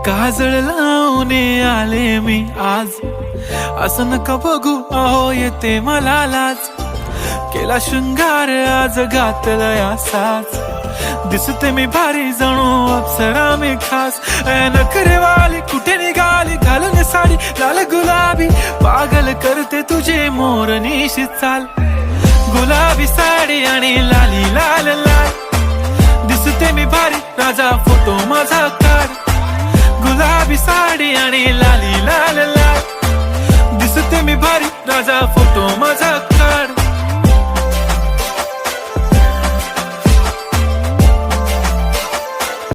काजळ लावून आले मी आज, असं नका बघू अहो येते मला लाज. केला शृंगार आज घातला साज, दिसते मी भारी जणू अप्सरा मी खास. नखरेवाली कुठे निघाली घालून साडी लाल गुलाबी, पागल करते तुझे मोरनीशी चाल. गुलाबी साडी आणि लाली लाल लाल, दिसते मी भारी राजा फोटो माझा काढ. गुलाबी साडी आणि लाली लाल लाल, दिसते मी भारी राजा फोटो माझा.